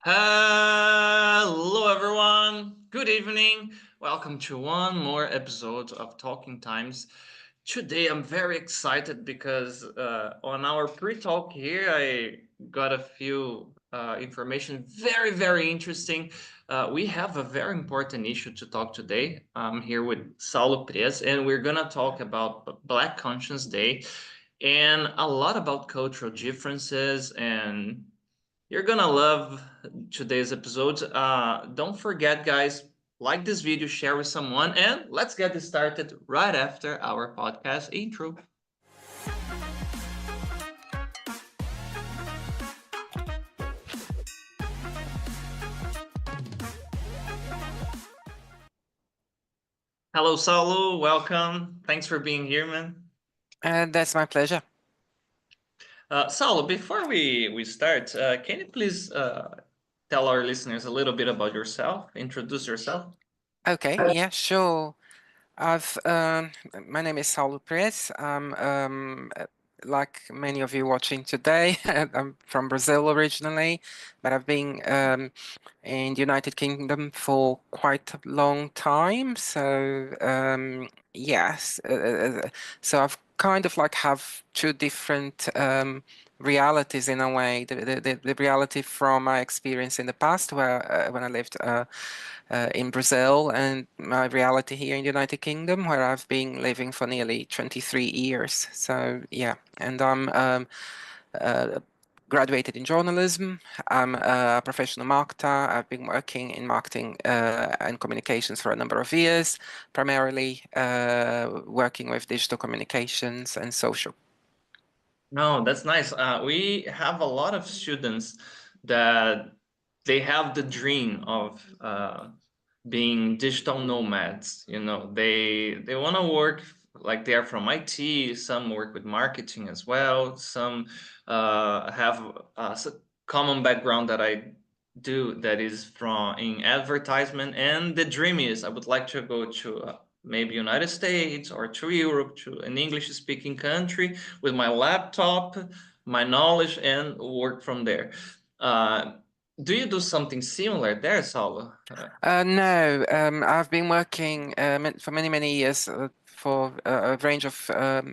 Hello, everyone. Good evening. Welcome to one more episode of Talking Times. Today, I'm very excited because on our pre-talk here, I got a few information very, very interesting. We have a very important issue to talk today. I'm here with Saulo Priez, and we're gonna talk about Black Conscience Day and a lot about cultural differences, and you're gonna love today's episode. Don't forget, guys, like this video, share with someone, and let's get this started right after our podcast intro. Hello, Saulo. Welcome. Thanks for being here, man. That's my pleasure. Saulo, before we start, can you please tell our listeners a little bit about yourself? Introduce yourself. Okay, yeah, sure. I've My name is Saulo Priez. I'm like many of you watching today. I'm from Brazil originally, but I've been in the United Kingdom for quite a long time. So yes, so I've kind of like have two different realities in a way. The reality from my experience in the past, where when I lived in Brazil, and my reality here in the United Kingdom, where I've been living for nearly 23 years. So yeah, and I'm graduated in journalism. I'm a professional marketer. I've been working in marketing and communications for a number of years, primarily working with digital communications and social. No, that's nice. We have a lot of students that they have the dream of being digital nomads. You know, they want to work like they're from IT. Some work with marketing as well. Some have a common background that I do, that is from in advertisement. And the dream is I would like to go to maybe United States or to Europe, to an English speaking country with my laptop, my knowledge, and work from there. Do you do something similar there, Saulo? No, I've been working for many, many years for a range of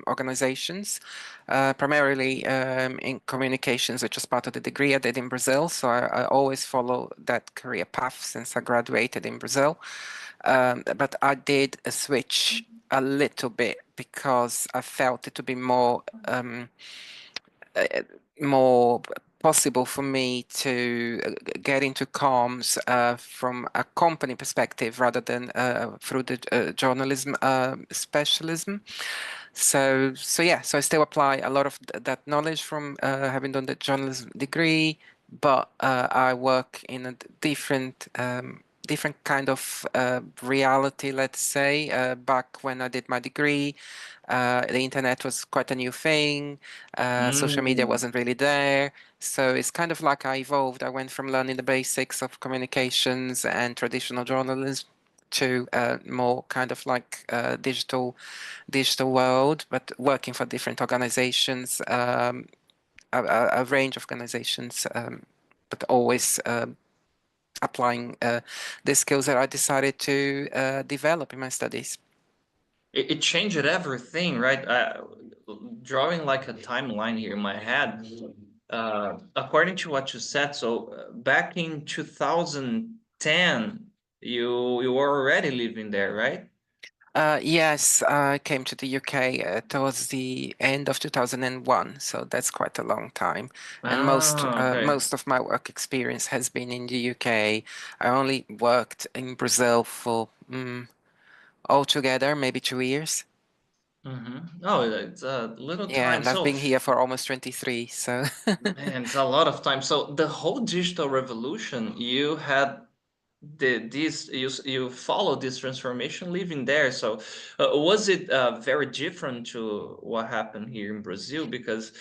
organizations, primarily in communications, which was part of the degree I did in Brazil. So I always follow that career path since I graduated in Brazil. But I did a switch a little bit because I felt it to be more possible for me to get into comms from a company perspective rather than through the journalism specialism. So yeah, so I still apply a lot of that knowledge from having done the journalism degree, but I work in a different kind of reality, let's say. Back when I did my degree, the internet was quite a new thing. Social media wasn't really there. So it's kind of like I evolved. I went from learning the basics of communications and traditional journalism to more kind of like digital world, but working for different organizations, a range of organizations, but always applying the skills that I decided to develop in my studies. It changed everything, right? Drawing like a timeline here in my head, according to what you said, so back in 2010, you were already living there, right? Yes, I came to the UK towards the end of 2001, so that's quite a long time. And Okay. most of my work experience has been in the UK. I only worked in Brazil for altogether maybe 2 years. Oh, it's a little Yeah, time. and I've So, been here for almost 23, so man, it's a lot of time. So the whole digital revolution, you had you follow this transformation living there. So was it very different to what happened here in Brazil? Because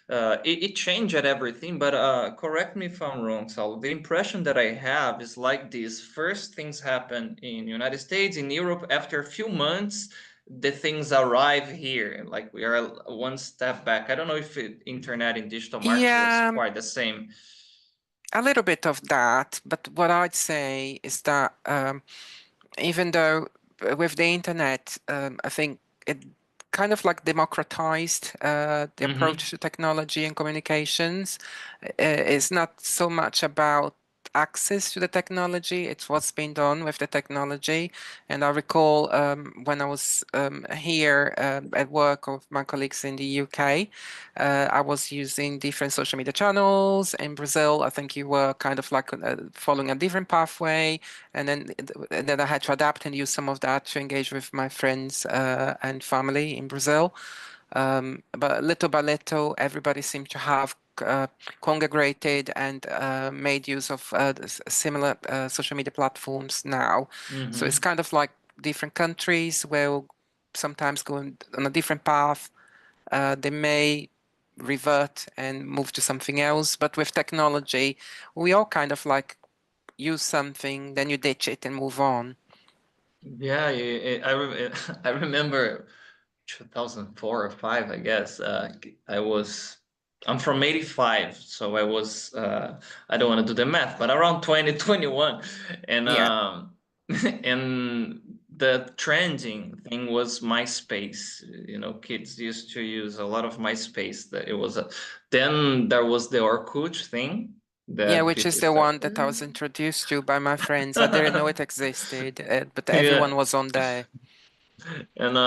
it changed everything. But correct me if I'm wrong, Sal. The impression that I have is like this: first things happen in United States, in Europe. After a few months, the things arrive here. Like we are one step back. I don't know if internet and digital marketing was yeah. quite the same. A little bit of that, but what I'd say is that even though with the internet, I think it kind of like democratized the Mm-hmm. approach to technology and communications. It's not so much about access to the technology, it's what's been done with the technology. And I recall when I was here at work with my colleagues in the UK, I was using different social media channels. In Brazil, I think you were kind of like following a different pathway, and then I had to adapt and use some of that to engage with my friends and family in Brazil. But little by little, everybody seemed to have congregated and made use of similar social media platforms now. So it's Mm-hmm. kind of like different countries will sometimes go on a different path. They may revert and move to something else, but with technology, we all kind of like use something, then you ditch it and move on. Yeah, I remember 2004 or 5, I guess. I'm from 85, so I don't want to do the math, but around 2021. And Yeah. and the trending thing was MySpace. Kids used to use a lot of MySpace. That it was a Then there was the Orkut thing Yeah, that which people is the one that I started. was introduced to by my friends. I didn't know it existed, but everyone Yeah. was on there. And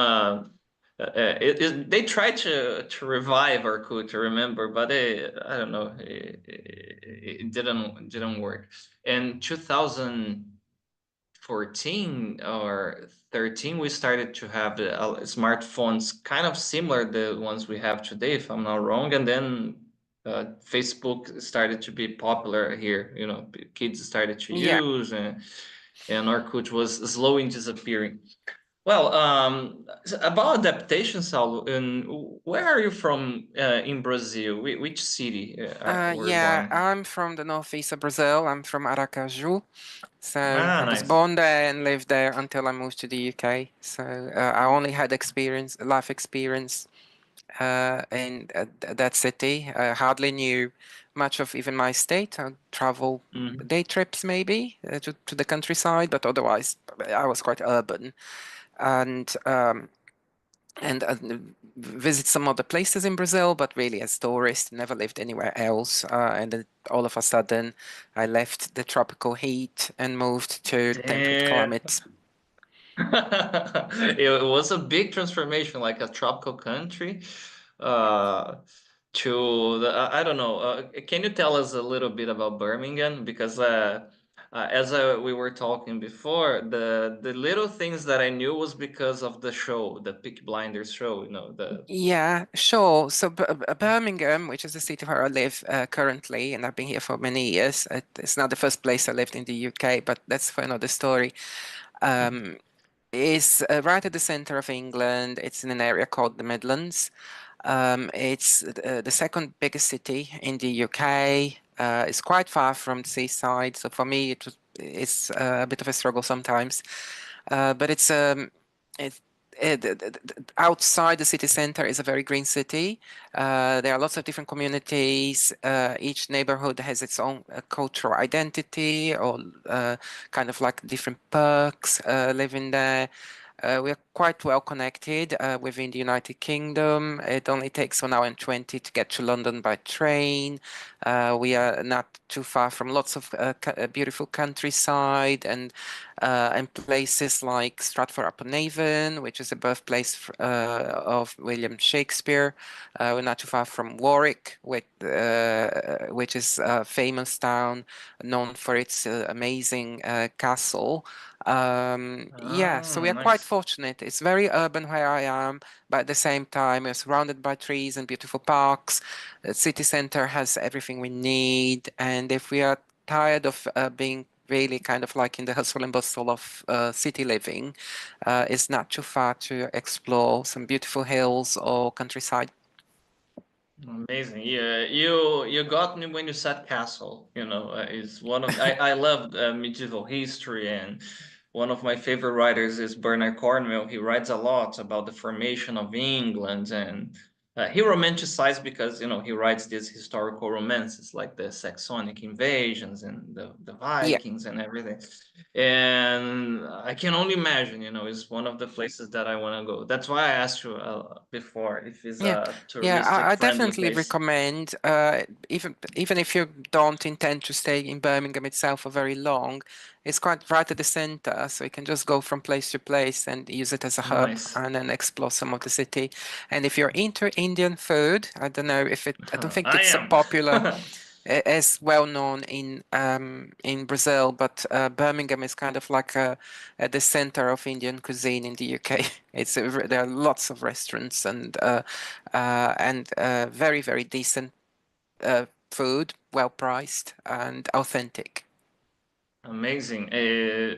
they tried to revive Orkut, to remember, but I don't know, it didn't work. In 2014 or 13, we started to have the smartphones kind of similar the ones we have today, if I'm not wrong. And then Facebook started to be popular here. Kids started to Yeah. use, and Orkut was slowly disappearing. Well, about adaptation, Saulo, and where are you from in Brazil? Which city were you Yeah, born? I'm from the northeast of Brazil. I'm from Aracaju. So Ah, I was nice. born there and lived there until I moved to the UK. So I only had life experience in that city. I hardly knew much of even my state. I'd travel Mm. day trips maybe to the countryside, but otherwise I was quite urban and visit some other places in Brazil, but really as tourist, never lived anywhere else. And then all of a sudden, I left the tropical heat and moved to temperate Damn. climates. It was a big transformation, like a tropical country, uh, I don't know. Can you tell us a little bit about Birmingham? Because as we were talking before, the little things that I knew was because of the show, the Peaky Blinders show. The. Yeah, sure. So Birmingham, which is the city where I live currently, and I've been here for many years. It's not the first place I lived in the UK, but that's for another story. Um, is right at the center of England. It's in an area called the Midlands. It's the second biggest city in the UK. It's quite far from the seaside, so for me it's a bit of a struggle sometimes. But it, outside the city center is a very green city. There are lots of different communities. Each neighborhood has its own cultural identity or kind of like different perks living there. We are quite well connected within the United Kingdom. It only takes 1 hour and 20 to get to London by train. We are not too far from lots of beautiful countryside and places like Stratford-upon-Avon, which is the birthplace of William Shakespeare. We're not too far from Warwick, which is a famous town known for its amazing castle. Yeah, so Ah, we are quite nice. fortunate. It's very urban where I am, but at the same time, we're surrounded by trees and beautiful parks. The city center has everything we need, and if we are tired of being really kind of like in the hustle and bustle of city living, it's not too far to explore some beautiful hills or countryside. Amazing. Yeah, you got me when you said castle. Is one of I love medieval history, and one of my favorite writers is Bernard Cornwell. He writes a lot about the formation of England, and he romanticized because he writes these historical romances like the Saxonic invasions and the Yeah. Vikings and everything, and I can only imagine it's one of the places that I want to go. That's why I asked you before if it's Yeah, a yeah, touristic I friendly definitely place. recommend, even if you don't intend to stay in Birmingham itself for very long, it's quite right at the center, so you can just go from place to place and use it as a hub Nice. and then explore some of the city. And if you're into Indian food, I don't know if I don't think I it's a am. popular as well known in Brazil, but Birmingham is kind of like at the center of Indian cuisine in the UK. There are lots of restaurants and very very decent food, well priced and authentic. Amazing.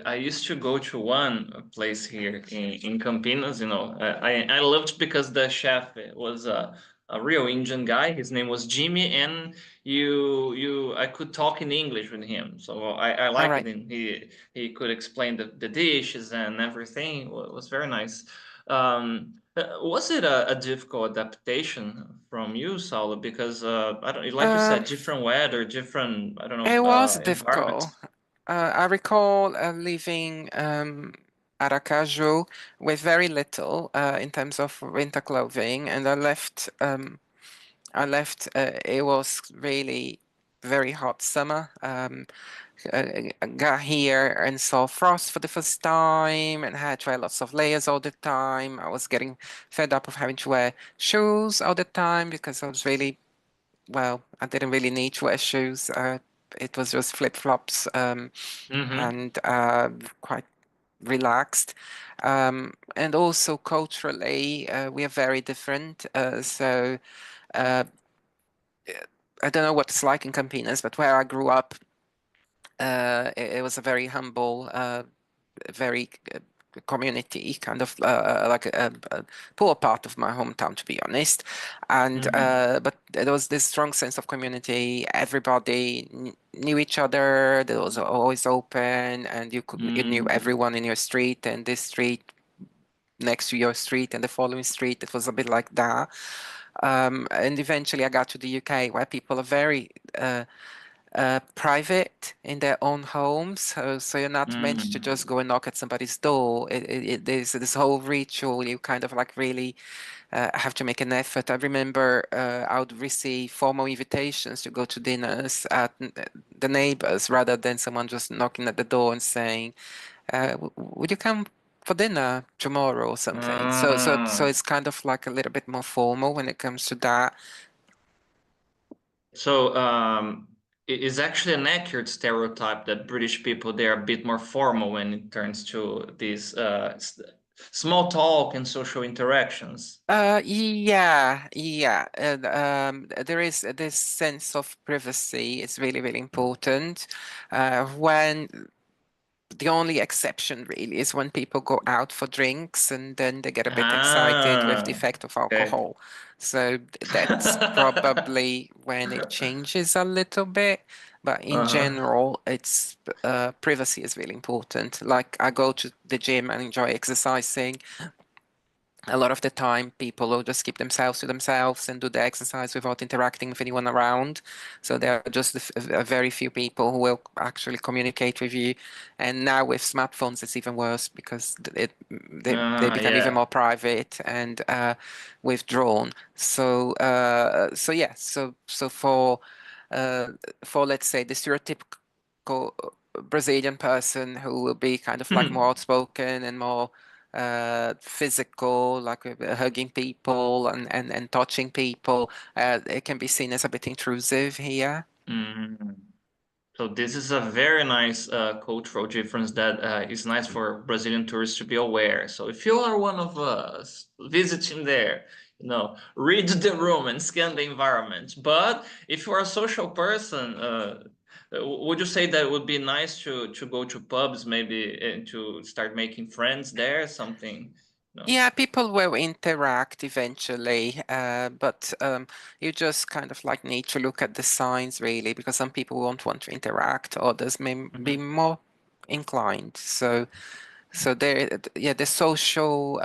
I used to go to one place here in Campinas. I loved because the chef was a real Indian guy. His name was Jimmy, and I could talk in English with him, so I All liked it. right. And he could explain the dishes and everything. It was very nice. Was it a difficult adaptation from you, Saulo? Because I don't like you said, Um, different weather, different I don't it know was environment. difficult. I recall living Aracaju with very little in terms of winter clothing, and I left. It was really very hot summer. I got here and saw frost for the first time and had to wear lots of layers all the time. I was getting fed up of having to wear shoes all the time because I didn't really need to wear shoes. It was just flip-flops Mm-hmm. and quite relaxed. And also culturally, we are very different. So uh, I don't know what it's like in Campinas, but where I grew up, it was a very humble, very community, kind of like a poor part of my hometown, to be honest. And Mm-hmm. but there was this strong sense of community. Everybody knew each other. There was always open, and you knew Mm. everyone in your street, and this street next to your street and the following street. It was a bit like that. And eventually I got to the UK where people are very private in their own homes. So you're not meant to just Mm. go and knock at somebody's door. There's this whole ritual. You kind of like really have to make an effort. I remember I would receive formal invitations to go to dinners at the neighbors rather than someone just knocking at the door and saying, would you come for dinner tomorrow or something? So Ah. it's kind of like a little bit more formal when it comes to that. So it is actually an accurate stereotype that British people they're a bit more formal when it turns to these small talk and social interactions. Yeah. And there is this sense of privacy. It's really, really important. When the only exception really is when people go out for drinks and then they get a bit excited with the Ah, effect of okay. alcohol. So that's probably when it changes a little bit. But in Uh-huh. general, it's privacy is really important. Like I go to the gym and enjoy exercising, a lot of the time people will just keep themselves to themselves and do the exercise without interacting with anyone around. So there are just a very few people who will actually communicate with you. And now with smartphones, it's even worse because they become even Yeah. more private and withdrawn. So for let's say the stereotypical Brazilian person who will be kind of like more outspoken and more physical, like hugging people and touching people. It can be seen as a bit intrusive here. Mm. So this is a very nice cultural difference that is nice for Brazilian tourists to be aware. So if you are one of us visiting there, read the room and scan the environment. But if you are a social person, would you say that it would be nice to go to pubs maybe and to start making friends there? Something, no. Yeah, people will interact eventually, but you just kind of like need to look at the signs really, because some people won't want to interact, others may be Mhm. more inclined. So the social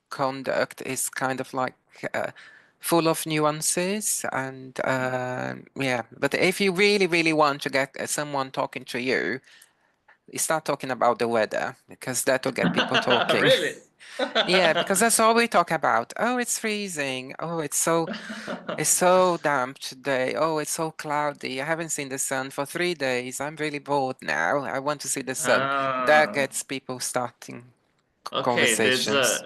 conduct is kind of like uh, full of nuances, and yeah. But if you really, really want to get someone talking to you, start talking about the weather, because that will get people talking. Really? Yeah, because that's all we talk about. Oh, it's freezing. Oh, it's so damp today. Oh, it's so cloudy. I haven't seen the sun for 3 days. I'm really bored now. I want to see the sun. That Ah, gets people starting okay, conversations.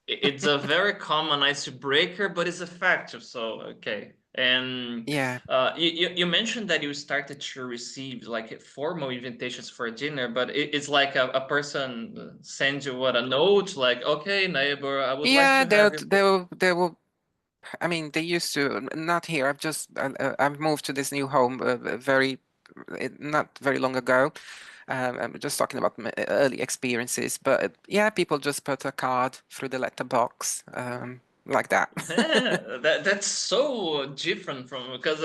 it's a very common icebreaker, but it's effective. So okay, and Yeah. you mentioned that you started to receive like formal invitations for dinner, but it's like a person sends you what a note, like, okay, neighbor, I would like Yeah, to have you. they'll, I mean, they used to, not here. I've moved to this new home not very long ago. I'm just talking about my early experiences, but yeah, people just put a card through the letterbox, like that. Yeah, that's so different from because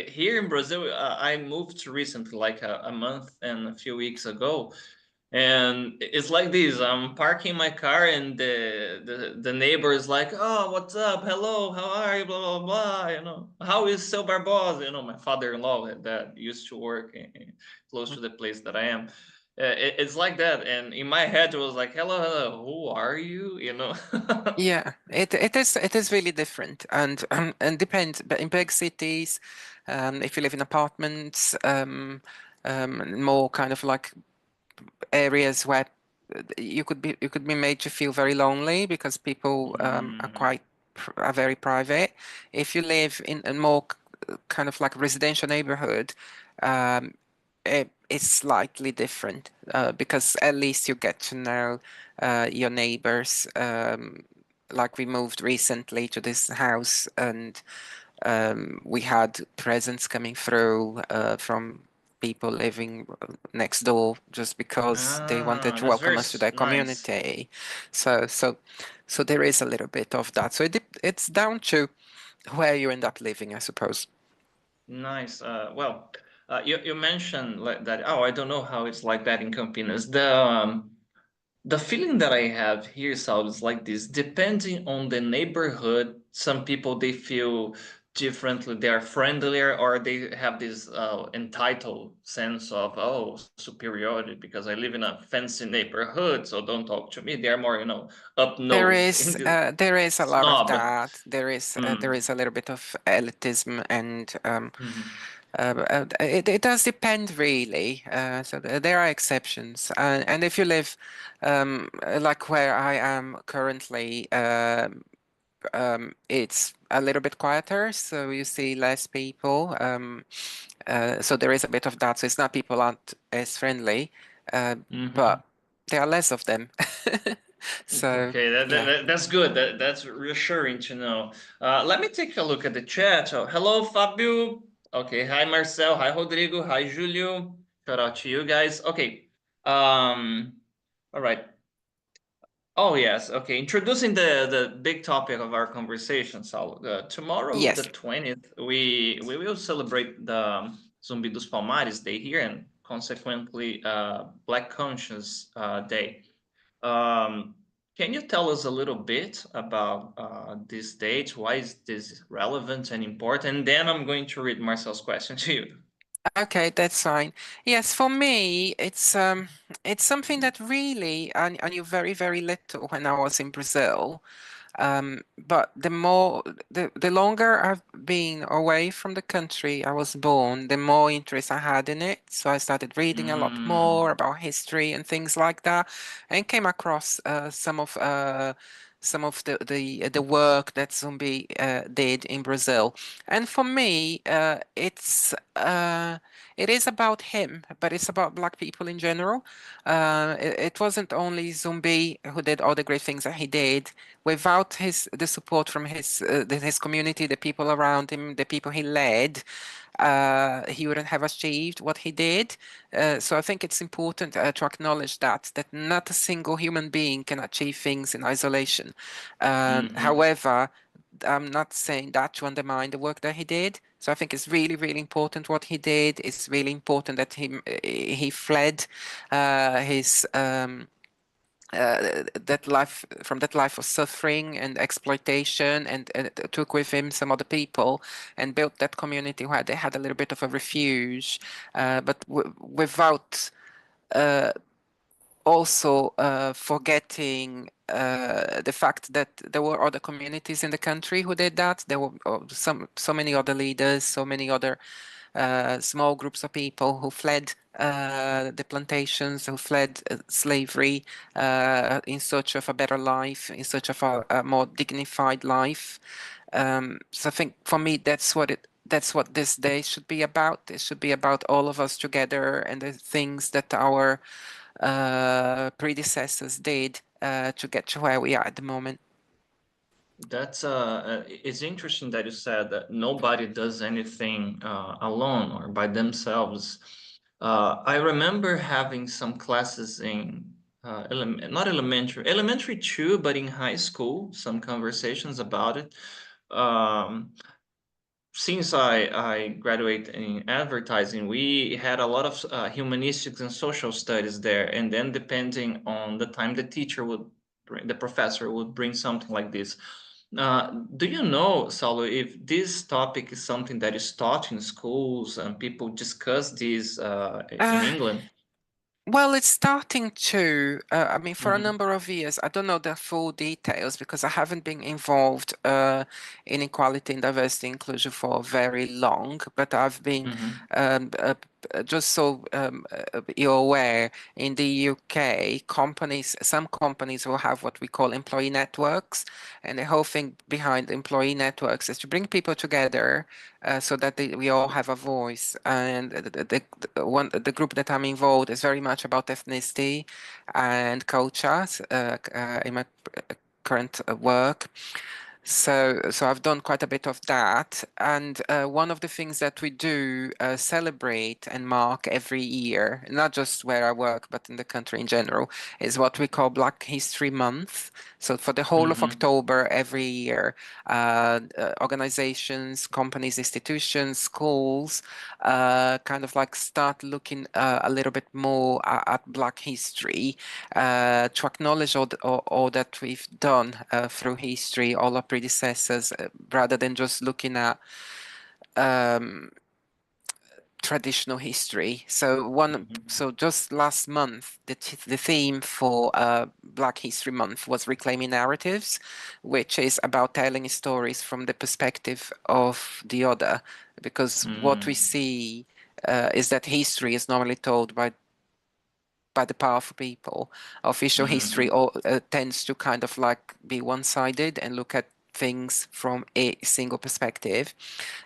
here in Brazil, I moved recently, like a month and a few weeks ago, and it's like this. I'm parking my car, and the neighbor is like, "Oh, what's up? Hello, how are you? Blah blah blah. You know, how is Seu Barbosa? You know, my father-in-law that used to work close to the place that I am. It's like that, and in my head, it was like, "Hello, hello, who are you? You know." Yeah, it is really different, and depends. But in big cities, if you live in apartments, more kind of like areas where you could be made to feel very lonely because people are very private. If you live in a more kind of like residential neighborhood, um, it's slightly different because at least you get to know your neighbors. Like we moved recently to this house, and we had presents coming through from people living next door just because they wanted Ah, to that's welcome us to their nice. community. So there is a little bit of that. So it's down to where you end up living, I suppose. Nice. Well, you mentioned like that. Oh, I don't know how it's like that in Campinas. The feeling that I have here sounds like this. Depending on the neighborhood, some people they feel differently. They are friendlier, or they have this entitled sense of superiority because I live in a fancy neighborhood, so don't talk to me. They are more, up There nose in is the uh, there is a lot of snob. that. There is a little bit of elitism, and Mhm. it does depend really. So there are exceptions, and if you live like where I am currently, it's a little bit quieter, so you see less people. So there is a bit of that. So it's not people aren't as friendly, uh, Mhm. but there are less of them. So Okay, yeah. that's good. That's reassuring to know. Let me take a look at the chat. Oh, hello, Fabio. Okay, hi, Marcel. Hi, Rodrigo. Hi, Julio. Shout out to you guys. Okay. All right. Oh, yes. Okay. Introducing the big topic of our conversation, Saulo. Tomorrow, the Yes. 20th, we will celebrate the Zumbi dos Palmares Day here and consequently Black Conscious Day. Um, can you tell us a little bit about this date? Why is this relevant and important? And then I'm going to read Marcel's question to you. Okay, that's fine. Yes, for me, it's something that really I knew very, very little when I was in Brazil. But the longer I've been away from the country I was born, the more interest I had in it. So I started reading a lot more Mm, about history and things like that, and came across some of the work that Zumbi did in Brazil. And for me, it is about him, but it's about Black people in general. It wasn't only Zumbi who did all the great things that he did. Without the support from his community, the people around him, the people he led, he wouldn't have achieved what he did. So I think it's important to acknowledge that not a single human being can achieve things in isolation. mhm. However, I'm not saying that to undermine the work that he did. So I think it's really, really important what he did. It's really important that he fled his that life of suffering and exploitation, and took with him some other people and built that community where they had a little bit of a refuge, but without also forgetting the fact that there were other communities in the country who did that. There were so many other leaders, so many other small groups of people who fled the plantations, who fled slavery in search of a better life, in search of a more dignified life. So I think for me, that's what this day should be about. It should be about all of us together and the things that our predecessors did to get to where we are at the moment. That's it's interesting that you said that nobody does anything alone or by themselves. I remember having some classes in not elementary too, but in high school, some conversations about it. Um, since I graduated in advertising, we had a lot of humanistics and social studies there, and then depending on the time, the professor would bring something like this. Do you know, Saulo, if this topic is something that is taught in schools and people discuss this in Uh, England? Well, it's starting to. I mean, for a Mm-hmm. number of years, I don't know the full details because I haven't been involved in equality and diversity inclusion for very long. But I've been Mm-hmm. just so you're aware, in the UK, some companies will have what we call employee networks, and the whole thing behind employee networks is to bring people together so that we all have a voice. And the group that I'm involved is very much about ethnicity and culture in my current work. So I've done quite a bit of that, and one of the things that we do celebrate and mark every year, not just where I work, but in the country in general, is what we call Black History Month. So for the whole of Mm-hmm. October every year, organizations, companies, institutions, schools, kind of like start looking a little bit more at Black history to acknowledge all that we've done through history, all our predecessors, rather than just looking at traditional history. So just last month, the theme for Black History Month was Reclaiming Narratives, which is about telling stories from the perspective of the other, because what we see is that history is normally told by the powerful people. Official history tends to kind of like be one-sided and look at things from a single perspective.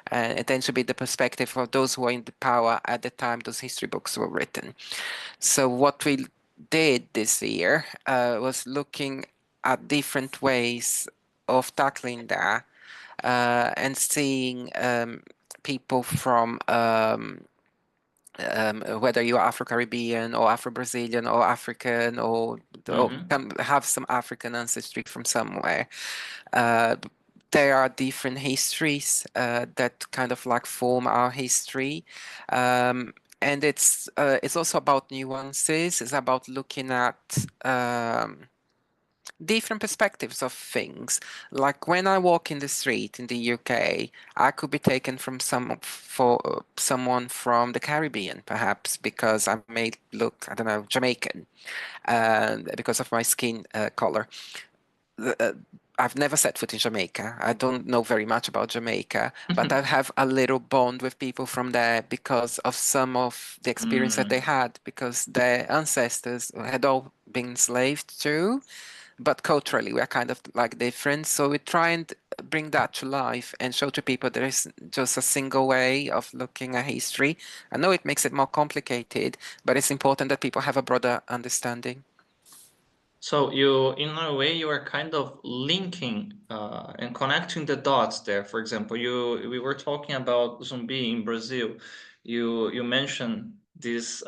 And it tends to be the perspective of those who are in the power at the time those history books were written. So what we did this year was looking at different ways of tackling that and seeing people from whether you're Afro-Caribbean or Afro-Brazilian or African or have some African ancestry from somewhere. There are different histories that kind of like form our history. And it's also about nuances. It's about looking at different perspectives of things. Like when I walk in the street in the UK, I could be taken for someone from the Caribbean, perhaps because I may look, I don't know, Jamaican, because of my skin color. I've never set foot in Jamaica. I don't know very much about Jamaica, but I have a little bond with people from there because of some of the experience that they had, because their ancestors had all been enslaved too, but culturally we're kind of like different. So we try and bring that to life and show to people there is just a single way of looking at history. I know it makes it more complicated, but it's important that people have a broader understanding. So in a way, you are kind of linking and connecting the dots there. For example, we were talking about Zumbi in Brazil. You mentioned this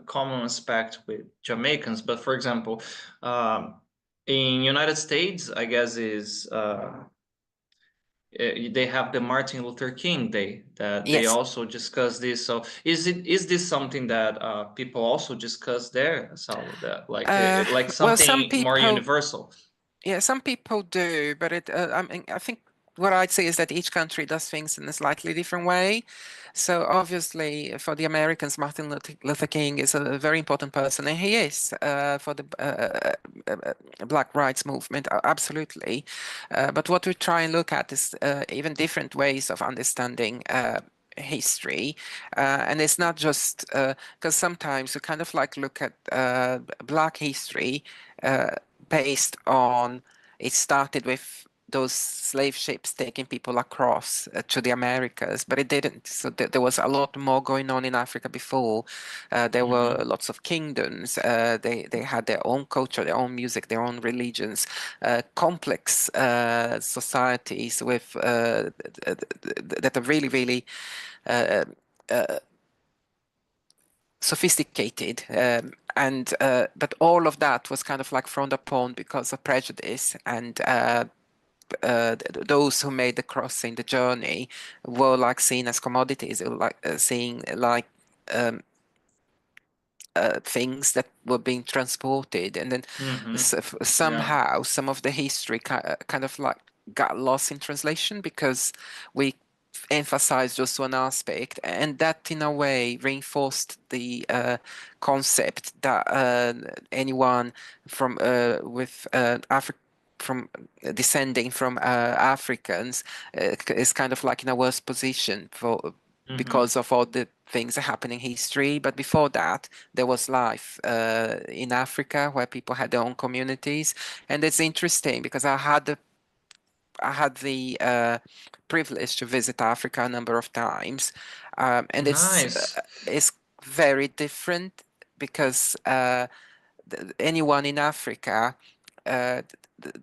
common aspect with Jamaicans, but for example, in United States, I guess they have the Martin Luther King Day that they Yes. also discuss this. So is this something that people also discuss there, Saulo? That like Well, some something more people, universal? yeah, some people do, but I mean, I think what I'd say is that each country does things in a slightly different way. So obviously, for the Americans, Martin Luther King is a very important person, and he is for the Black rights movement, absolutely. But what we try and look at is even different ways of understanding history, and it's not just because sometimes we kind of like look at Black history based on it started with those slave ships taking people across to the Americas, but it didn't. So there was a lot more going on in Africa before. There were lots of kingdoms. They had their own culture, their own music, their own religions, complex societies with that are really, really sophisticated, and but all of that was kind of like frowned upon because of prejudice, and those who made the crossing, the journey, were like seen as commodities, or like seeing like things that were being transported, and then Yeah. somehow some of the history kind of like got lost in translation because we emphasized just one aspect, and that in a way reinforced the concept that anyone from with Africa from descending from Africans is kind of like in a worse position for because of all the things that happen in history. But before that, there was life in Africa where people had their own communities, and it's interesting because I had the privilege to visit Africa a number of times, and Nice. it's very different because anyone in Africa, uh,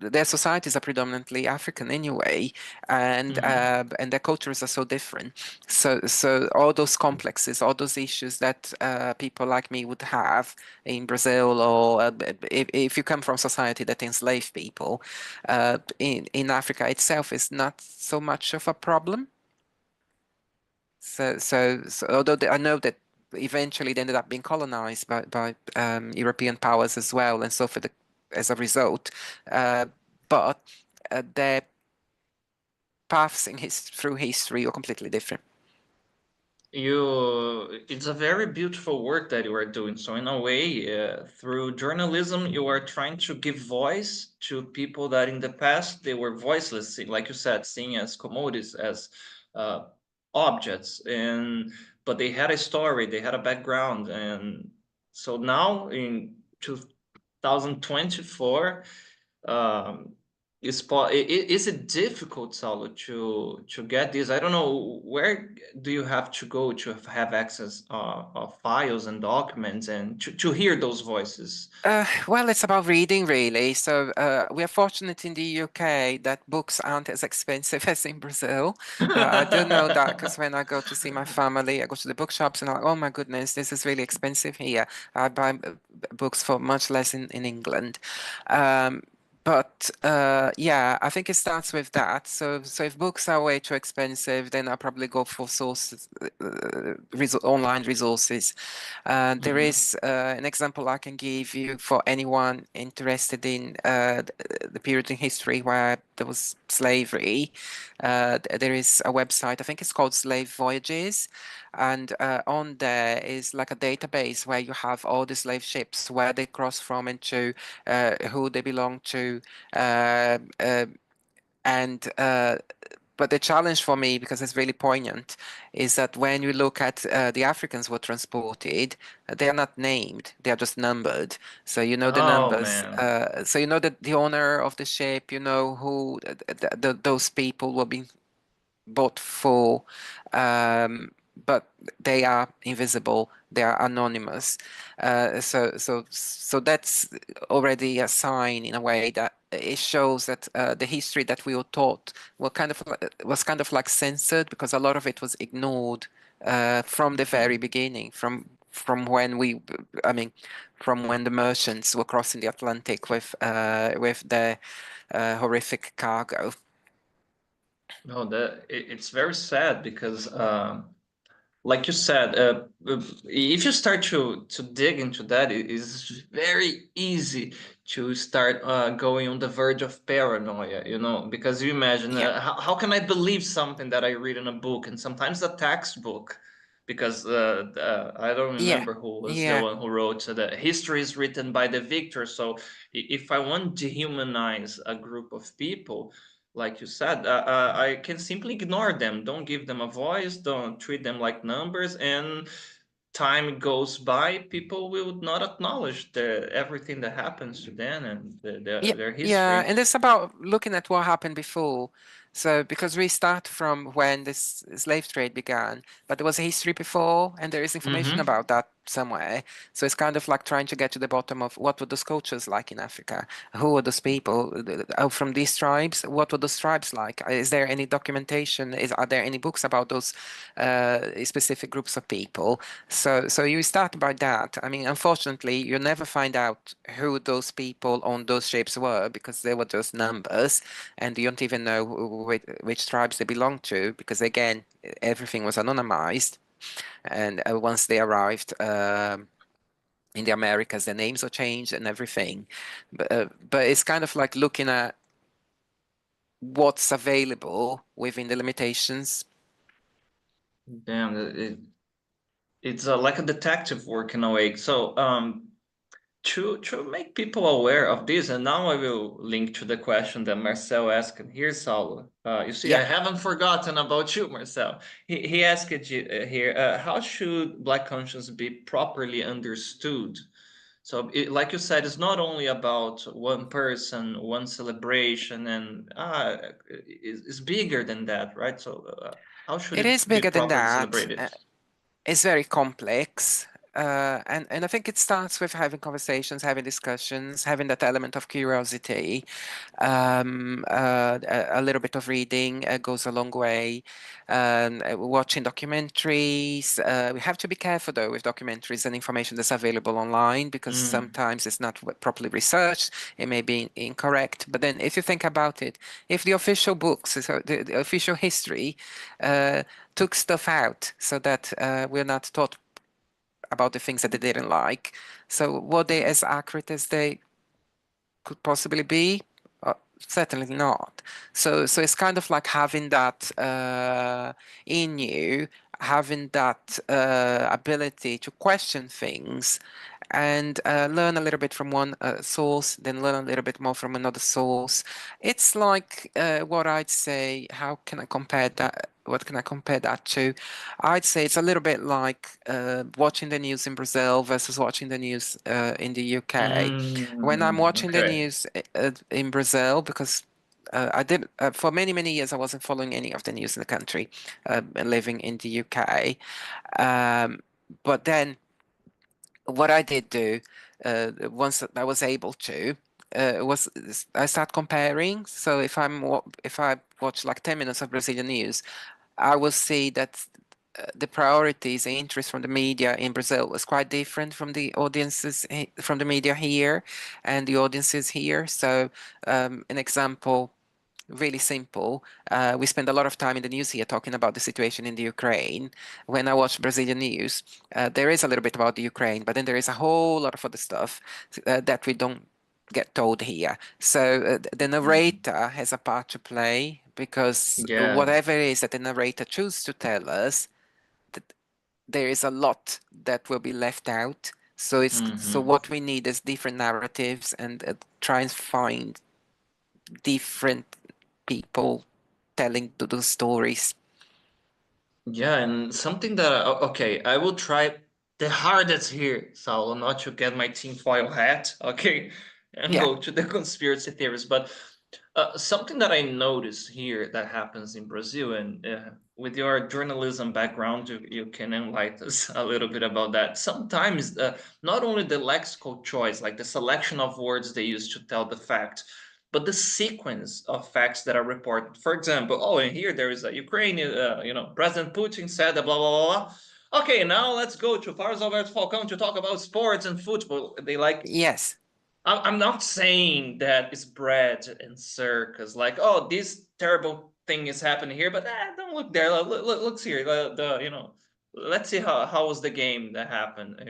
their societies are predominantly African anyway, and their cultures are so different. So all those complexes, all those issues that people like me would have in Brazil, or if you come from society that enslaved people, in Africa itself is not so much of a problem. So although I know that eventually they ended up being colonized by European powers as well, and so as a result, uh, but their paths through history are completely different. It's a very beautiful work that you are doing. So in a way, through journalism, you are trying to give voice to people that in the past they were voiceless, like you said, seen as commodities, as uh, objects, and but they had a story, they had a background, and so now in 2024, um, is it difficult, Saulo, to get this? I don't know, where do you have to go to have access of files and documents and to hear those voices? Well, it's about reading, really. So we are fortunate in the UK that books aren't as expensive as in Brazil. I do know that because when I go to see my family, I go to the bookshops and I'm like, oh my goodness, this is really expensive here. I buy books for much less in England. Um, but yeah, I think it starts with that. So if books are way too expensive, then I probably go for sources, online resources. There is an example I can give you for anyone interested in the period in history where there was slavery. There is a website, I think it's called Slave Voyages, and on there is like a database where you have all the slave ships, where they cross from and to, who they belong to, uh, uh, and but the challenge for me, because it's really poignant, is that when you look at the Africans who were transported, they are not named; they are just numbered. So you know the Oh numbers. man. So you know that the owner of the ship, you know who those people were being bought for, um, but they are invisible. They are anonymous. So that's already a sign in a way that it shows that the history that we were taught was kind of like censored because a lot of it was ignored from the very beginning, from when I mean, from when the merchants were crossing the Atlantic with their horrific cargo. No, it's very sad because like you said, if you start to dig into that, it is very easy to start going on the verge of paranoia, you know, because you imagine Yeah, how can I believe something that I read in a book, and sometimes a textbook, because I don't yeah, remember who was the yeah. one who wrote the history is written by the victor. So if I want to dehumanize a group of people, like you said, I can simply ignore them. Don't give them a voice. Don't treat them like numbers. And time goes by, people will not acknowledge everything that happens to them and Yeah, their yeah, history. and it's about looking at what happened before. So, because we start from when this slave trade began, but there was a history before, and there is information Mm-hmm. about that somewhere. So it's kind of like trying to get to the bottom of what were those cultures like in Africa? Who were those people? From these tribes? What were those tribes like? Is there any documentation? Are there any books about those specific groups of people? So you start by that. I mean, unfortunately, you never find out who those people on those ships were because they were just numbers, and you don't even know which tribes they belong to because, again, everything was anonymized. And once they arrived in the Americas, their names were changed and everything. But it's kind of like looking at what's available within the limitations. Damn, it's like a detective work in a way. So to make people aware of this, and now I will link to the question that Marcel asked here, Saulo. You see, Yeah. I haven't forgotten about you, Marcel. He asked you here, how should Black conscience be properly understood? So, like you said, it's not only about one person, one celebration, and it's bigger than that, right? So, how should It is it be bigger than properly that. celebrated? It's very complex. And I think it starts with having conversations, having discussions, having that element of curiosity. A little bit of reading goes a long way. Watching documentaries. We have to be careful though with documentaries and information that's available online because Mm. sometimes it's not properly researched. It may be incorrect. But then if you think about it, if the official books, so the official history, took stuff out so that we're not taught about the things that they didn't like. So were they as accurate as they could possibly be? Certainly not. So it's kind of like having that in you, having that ability to question things and learn a little bit from one source, then learn a little bit more from another source. It's like what I'd say, how can I compare that? What can I compare that to? I'd say it's a little bit like watching the news in Brazil versus watching the news in the UK. When I'm watching the Okay. news in Brazil, because I did for many, many years, I wasn't following any of the news in the country, living in the UK. But then what I did do once I was able to was I start comparing. So if I watch like 10 minutes of Brazilian news, I will see that the priorities and interest from the media in Brazil was quite different from the audiences from the media here and the audiences here. So an example, really simple. We spend a lot of time in the news here talking about the situation in the Ukraine. When I watch Brazilian news, there is a little bit about the Ukraine, but then there is a whole lot of other stuff that we don't get told here. So the narrator has a part to play because Yeah. whatever it is that the narrator chooses to tell us, that there is a lot that will be left out. So Mm-hmm. what we need is different narratives and try and find different people telling those stories. Yeah, and something that okay, I will try the hardest here, Saulo, not to get my tinfoil hat, okay, and Yeah, go to the conspiracy theories, but something that I noticed here that happens in Brazil, and with your journalism background, you can enlighten us a little bit about that. Sometimes, not only the lexical choice, like the selection of words they use to tell the fact, but the sequence of facts that are reported. For example, oh, and here there is a Ukrainian, President Putin said blah, blah, blah, blah. Okay, now let's go to Carlos Alberto Falcão to talk about sports and football. They like yes, I'm not saying that it's bread and circus, like, oh, this terrible thing is happening here, but don't look there. Look here. Let's see how was the game that happened.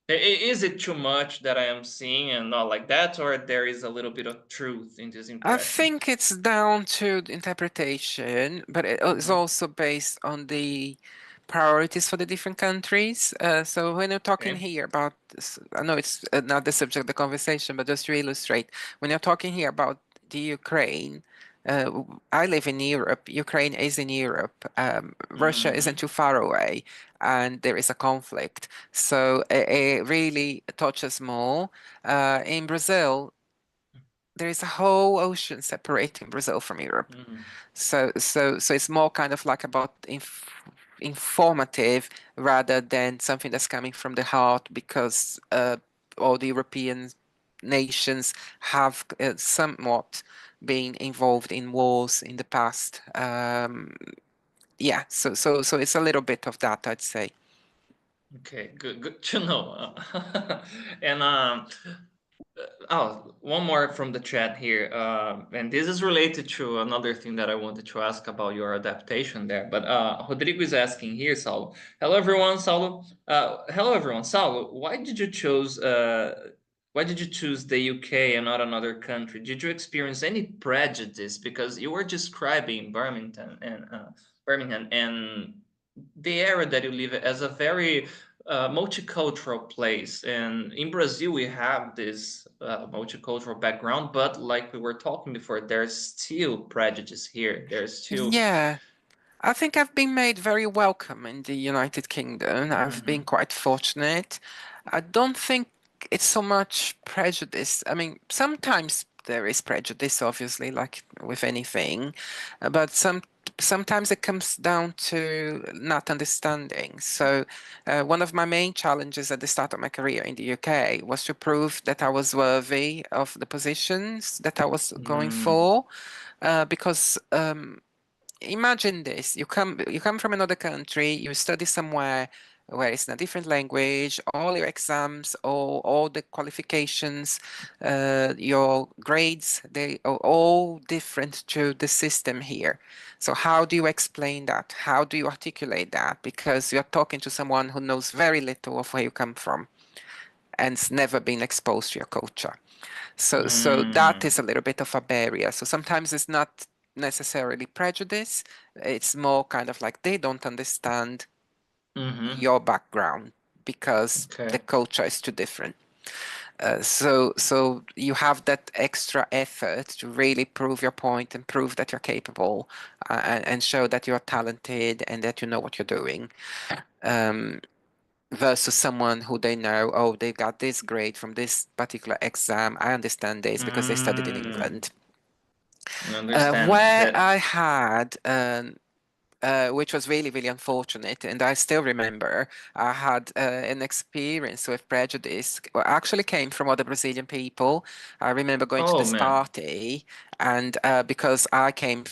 Is it too much that I am seeing and not like that, or there is a little bit of truth in this I impression? think it's down to the interpretation, but it is also based on the priorities for the different countries. So when you're talking Okay. here about this, I know it's not the subject of the conversation, but just to illustrate, when you're talking here about the Ukraine, I live in Europe. Ukraine is in Europe. Russia isn't Mm-hmm. too far away, and there is a conflict. So it really touches more. In Brazil, there is a whole ocean separating Brazil from Europe. Mm-hmm. So it's more kind of like about informative rather than something that's coming from the heart, because all the European nations have somewhat been involved in wars in the past. Yeah, so it's a little bit of that, I'd say. Okay, good to know. And oh, one more from the chat here, and this is related to another thing that I wanted to ask about your adaptation there. But Rodrigo is asking here, Saulo. Hello everyone, Saulo. Hello everyone, Saulo. Why did you choose the UK and not another country? Did you experience any prejudice because you were describing Birmingham and the area that you live as a very multicultural place. And in Brazil, we have this multicultural background, but like we were talking before, there's still prejudice here. There's still. Yeah, I think I've been made very welcome in the United Kingdom. I've been Mhm. quite fortunate. I don't think it's so much prejudice. I mean, sometimes there is prejudice, obviously, like with anything, but sometimes it comes down to not understanding. So, one of my main challenges at the start of my career in the UK was to prove that I was worthy of the positions that I was going Mm. for, because imagine this: you come from another country, you study somewhere where it's in a different language, all your exams, all the qualifications, your grades, they are all different to the system here. So how do you explain that? How do you articulate that? Because you're talking to someone who knows very little of where you come from and's never been exposed to your culture. So that Mm. is a little bit of a barrier. So sometimes it's not necessarily prejudice. It's more kind of like they don't understand Mm-hmm. your background because the Okay. culture is too different. So you have that extra effort to really prove your point and prove that you're capable, and show that you're talented and that you know what you're doing. Versus someone who they know, oh, they got this grade from this particular exam. I understand this because they studied in Mm. England. I understand Where that. I had, which was really, really unfortunate, and I still remember, I had an experience with prejudice. Well, actually came from other Brazilian people. I remember going to Oh this man. party, and because I'm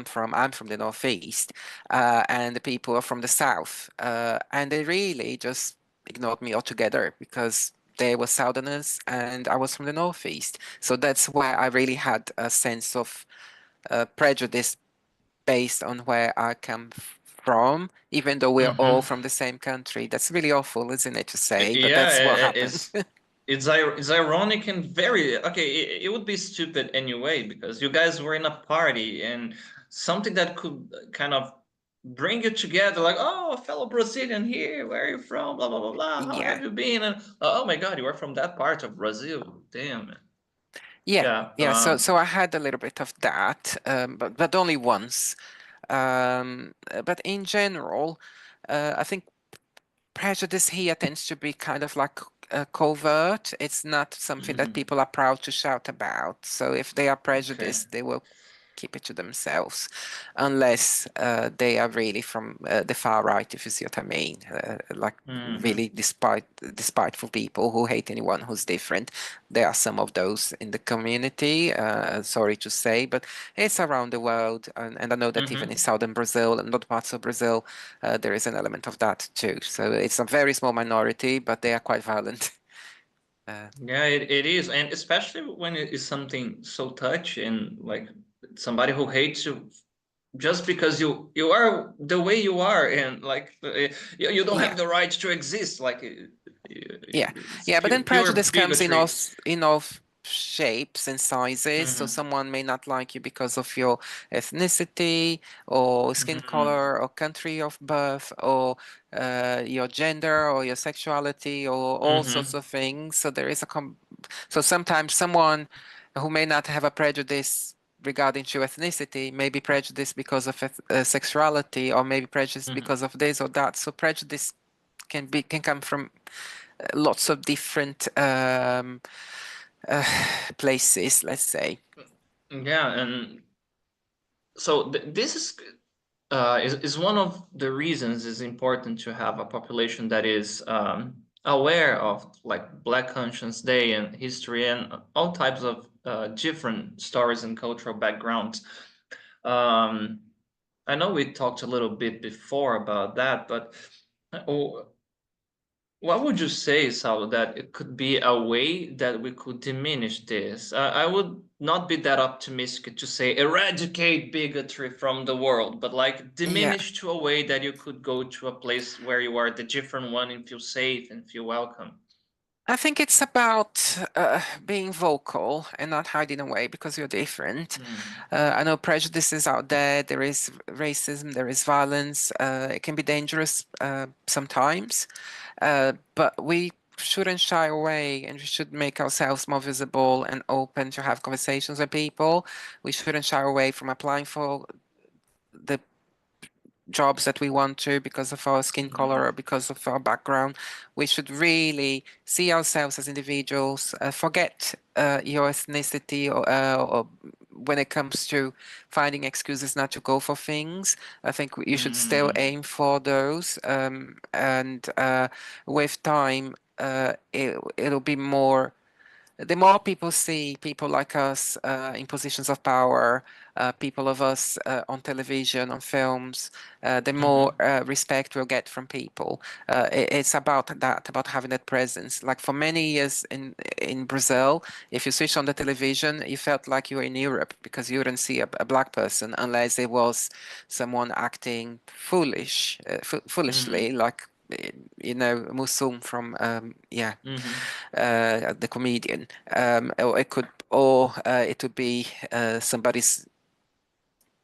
from the Northeast, and the people are from the South, and they really just ignored me altogether because they were Southerners and I was from the Northeast. So that's where I really had a sense of prejudice based on where I come from, even though we're all Mm-hmm. from the same country. That's really awful, isn't it, to say? But Yeah, that's what happened. it's ironic and very okay. It would be stupid anyway because you guys were in a party and something that could kind of bring you together, like, oh, a fellow Brazilian here, where are you from? Blah blah blah blah. How Yeah, have you been? And oh my God, you are from that part of Brazil. Damn it. yeah, Yeah. yeah. So I had a little bit of that, but only once. But in general, I think prejudice here tends to be kind of like covert. It's not something that Mhm. people are proud to shout about. So if they are Okay. prejudiced, they will keep it to themselves, unless they are really from the far right, if you see what I mean, like Hmm. really despiteful people who hate anyone who's different. There are some of those in the community, sorry to say, but it's around the world, and I know that even in Hmm. southern Brazil and other parts of Brazil, there is an element of that too. So it's a very small minority, but they are quite violent. Yeah, it is, and especially when it is something so touchy and like somebody who hates you just because you are the way you are, and like you don't have Yeah, the right to exist. Like yeah, it's yeah. But then pure prejudice comes bigotry. in of shapes and sizes. So Mm-hmm. someone may not like you because of your ethnicity or skin Mm-hmm. color or country of birth or your gender or your sexuality or all sorts Mm-hmm. of things. So there is so sometimes someone who may not have a prejudice regarding to ethnicity may be prejudiced because of sexuality, or maybe prejudiced Mm-hmm. because of this or that. So prejudice can come from lots of different uh, places, let's say. Yeah, and so this is one of the reasons it's important to have a population that is aware of like Black Conscience Day and history and all types of different stories and cultural backgrounds. Um, I know we talked a little bit before about that, but oh, what would you say, Saulo, that it could be a way that we could diminish this? I would not be that optimistic to say eradicate bigotry from the world, but like Yeah, diminish to a way that you could go to a place where you are the different one and feel safe and feel welcome. I think it's about being vocal and not hiding away because you're different. Mm. I know prejudice is out there. There is racism. There is violence. It can be dangerous sometimes, but we shouldn't shy away, and we should make ourselves more visible and open to have conversations with people. We shouldn't shy away from applying for the jobs that we want to because of our skin color or Mm. because of our background. We should really see ourselves as individuals, forget your ethnicity or when it comes to finding excuses not to go for things. I think you should still Mm. aim for those. And with time, it'll be more. The more people see people like us in positions of power, people of us on television, on films, the more Mm-hmm. respect we'll get from people. It's about that, about having that presence. Like for many years in Brazil, if you switched on the television, you felt like you were in Europe because you wouldn't see a black person unless it was someone acting foolishly, Mm-hmm. like Musum from Mm-hmm. the comedian, or it would be somebody's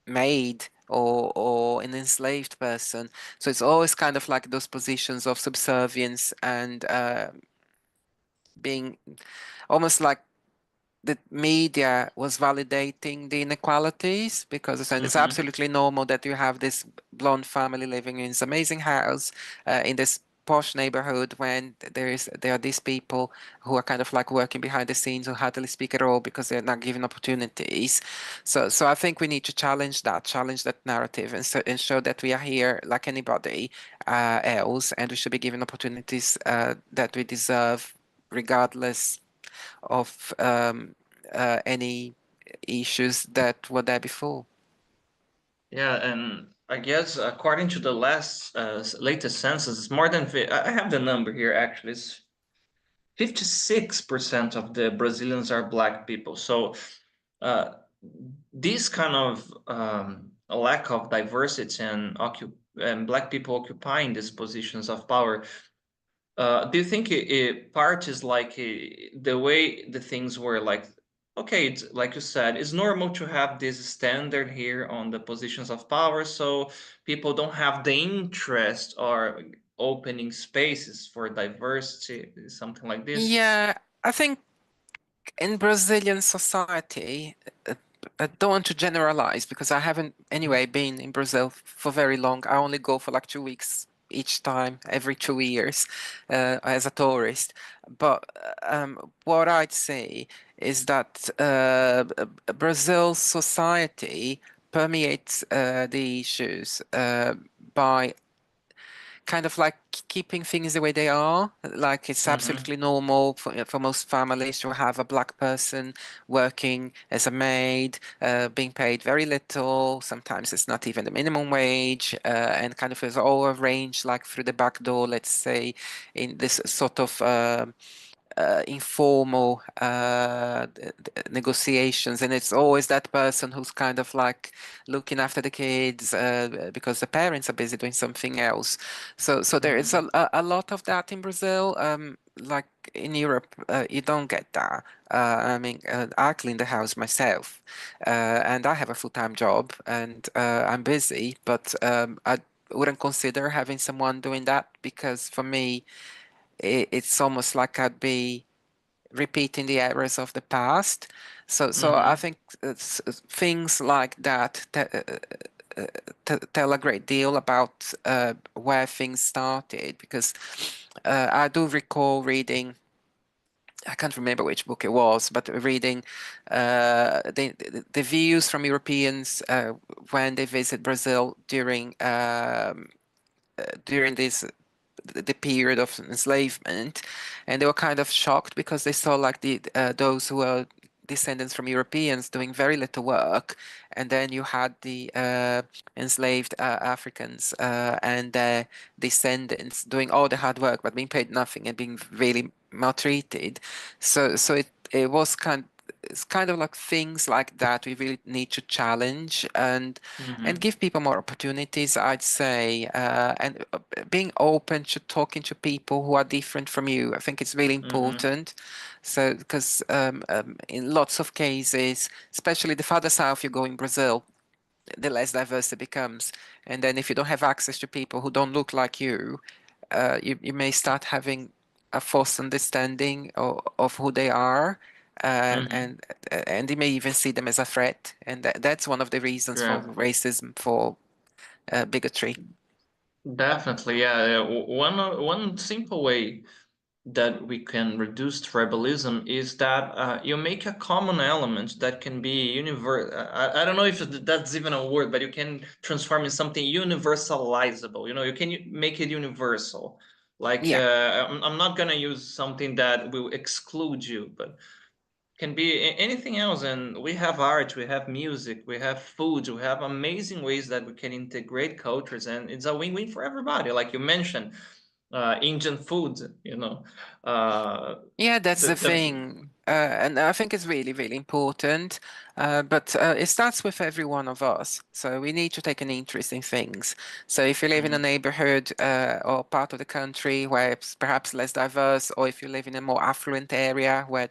maid or an enslaved person. So it's always kind of like those positions of subservience and being almost like the media was validating the inequalities because it's Mm-hmm. absolutely normal that you have this blonde family living in this amazing house in this posh neighborhood when there are these people who are kind of like working behind the scenes who hardly speak at all because they're not given opportunities. So I think we need to challenge that narrative and show that we are here like anybody else, and we should be given opportunities that we deserve regardless of any issues that were there before. Yeah, and I guess according to the latest census, it's more than I have the number here actually. It's 56% of the Brazilians are Black people. So uh, this kind of a lack of diversity and Black people occupying these positions of power. Do you think part is like the way the things were like? Okay, it's, like you said, it's normal to have this standard here on the positions of power, so people don't have the interest or opening spaces for diversity, something like this. Yeah, I think in Brazilian society, I don't want to generalize because I haven't anyway been in Brazil for very long. I only go for like 2 weeks each time, every 2 years, as a tourist. But what I'd say is that Brazil's society permeates the issues by kind of like keeping things the way they are. Like it's Mm-hmm. absolutely normal for most families to have a black person working as a maid, being paid very little. Sometimes it's not even the minimum wage, and kind of is all arranged like through the back door, let's say, in this sort of informal negotiations, and it's always that person who's kind of like looking after the kids because the parents are busy doing something else. So there is a lot of that in Brazil. Like in Europe, you don't get that. I mean, I clean the house myself, and I have a full-time job, and I'm busy, but I wouldn't consider having someone doing that because for me, it's almost like I'd be repeating the errors of the past. So I think things like that tell a great deal about where things started, because I do recall reading, I can't remember which book it was, but reading the views from Europeans when they visit Brazil during this the period of enslavement, and they were kind of shocked because they saw like those who were descendants from Europeans doing very little work, and then you had the enslaved Africans and their descendants doing all the hard work but being paid nothing and being really maltreated. So it was it's kind of like things like that we really need to challenge and give people more opportunities, I'd say, and being open to talking to people who are different from you. I think it's really important. So because in lots of cases, especially the farther south you go in Brazil, the less diverse it becomes. And then if you don't have access to people who don't look like you, you may start having a false understanding of who they are, and they may even see them as a threat, and that's one of the reasons for Yeah. racism, for bigotry. Definitely, yeah. One simple way that we can reduce tribalism is that you make a common element that can be universal. I don't know if that's even a word, but you can transform in something universalizable. You know, you can make it universal. Like Yeah. I'm not gonna use something that will exclude you, but can be anything else. And we have art, we have music, we have food, we have amazing ways that we can integrate cultures, and it's a win-win for everybody. Like you mentioned, Indian food, you know, Yeah, that's the the thing. And I think it's really, really important. But it starts with every one of us. So we need to take an interest in things. So if you live in a neighborhood or part of the country where it's perhaps less diverse, or if you live in a more affluent area where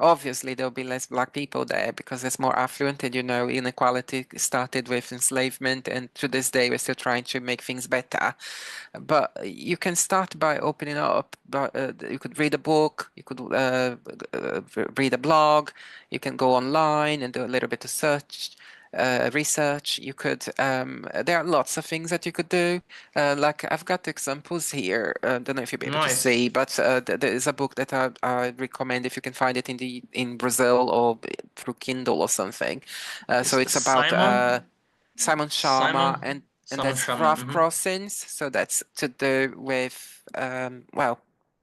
obviously there'll be less black people there because it's more affluent, and inequality started with enslavement, and to this day we're still trying to make things better. But you can start by opening up. But you could read a book, you could read a blog, you can go online and do a little bit of research. You could. There are lots of things that you could do. Like I've got examples here. Don't know if you'll be able to nice. see, but there is a book that I recommend if you can find it in Brazil or through Kindle or something. So it's about Simon Sharma, and Simon that's Shaman. rough crossings. So that's to do with well,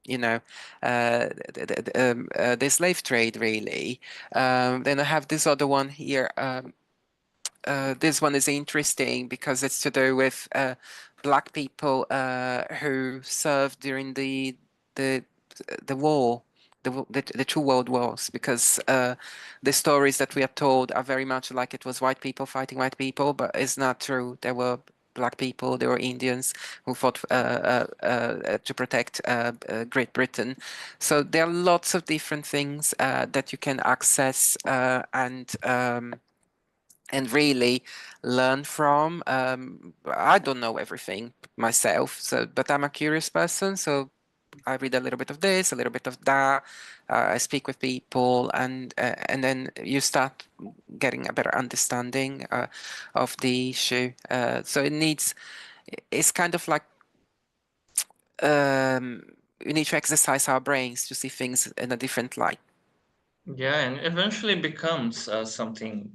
you know, the slave trade, really. Then I have this other one here. This one is interesting because it's to do with black people who served during the the war, the two world wars, because the stories that we are told are very much like it was white people fighting white people, but it's not true. There were black people, there were Indians who fought to protect Great Britain. So there are lots of different things that you can access and really learn from. I don't know everything myself, but I'm a curious person, so I read a little bit of this, a little bit of that. I speak with people, and then you start getting a better understanding of the issue. So it's kind of like we need to exercise our brains to see things in a different light. Yeah, and eventually becomes something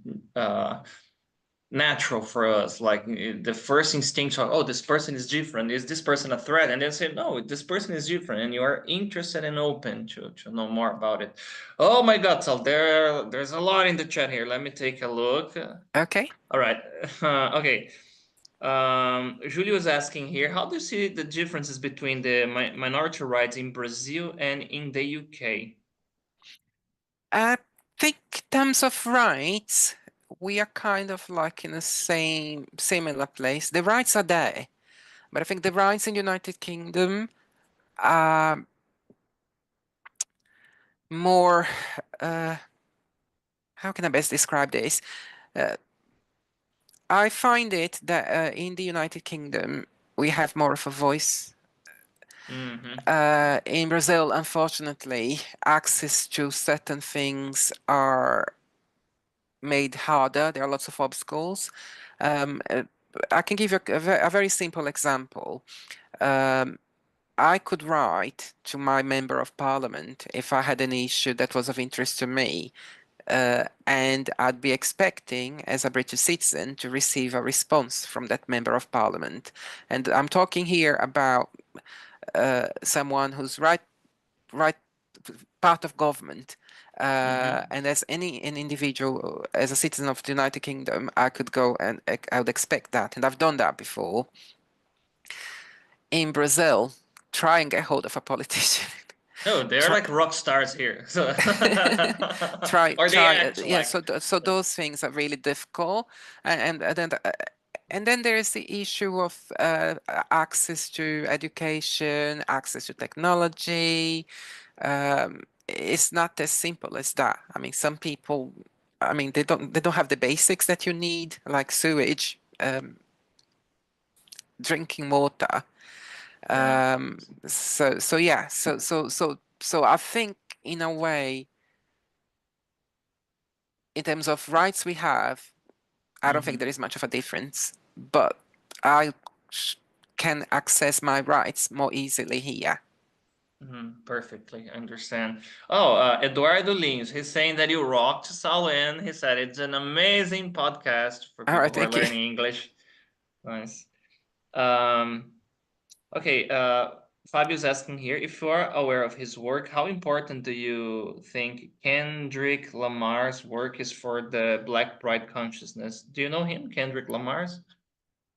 natural for us. Like the first instinct of, oh, this person is different. Is this person a threat? And then say, no, this person is different, and you are interested and open to know more about it. Oh my God, Sal, there's a lot in the chat here. Let me take a look. Okay. All right. Okay. Julio is asking here, how do you see the differences between the minority rights in Brazil and in the UK? I think in terms of rights, we are kind of like in the similar place. The rights are there, but I think the rights in the United Kingdom are more, how can I best describe this? I find it that in the United Kingdom, we have more of a voice. In Brazil, unfortunately, access to certain things are made harder. There are lots of obstacles. I can give you a very simple example. I could write to my member of parliament if I had an issue that was of interest to me, and I'd be expecting, as a British citizen, to receive a response from that member of parliament. And I'm talking here about someone who's right part of government. And as an individual, as a citizen of the United Kingdom, I could go and I would expect that. And I've done that before. In Brazil, try and get hold of a politician. Oh, they're like rock stars here. So or they act yeah. like. So those things are really difficult, and then there is the issue of access to education, access to technology. It's not as simple as that. I mean, some people, I mean, they don't have the basics that you need, like sewage, drinking water. So yeah, so I think in a way, in terms of rights we have, I don't think there is much of a difference, but I can access my rights more easily here. Perfectly, I understand. Oh, Eduardo Lins, he's saying that you rocked Saulo, and he said it's an amazing podcast for All people right, who are thank you. learning English. Nice. Okay, Fabio's asking here, if you are aware of his work, how important do you think Kendrick Lamar's work is for the Black Pride consciousness? Do you know him, Kendrick Lamar's?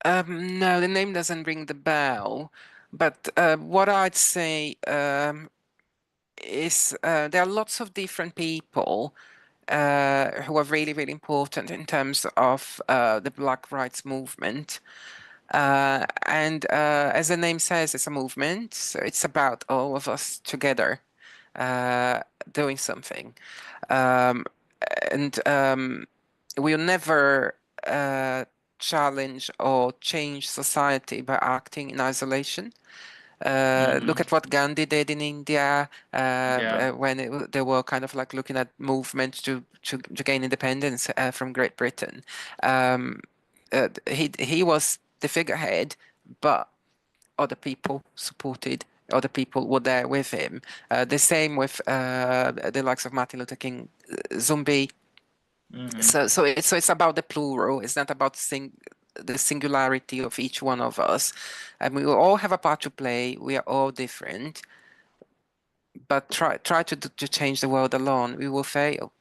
No, the name doesn't ring the bell, but what I'd say is there are lots of different people who are really, really important in terms of the Black rights movement. And as the name says, it's a movement, so it's about all of us together doing something. And we'll never challenge or change society by acting in isolation. Look at what Gandhi did in India when they were kind of like looking at movements to gain independence from Great Britain. He was the figurehead, but other people supported. Other people were there with him. The same with the likes of Martin Luther King, Zumbi. So it's about the plural. It's not about the singularity of each one of us. And we will all have a part to play. We are all different. But try to change the world alone. We will fail.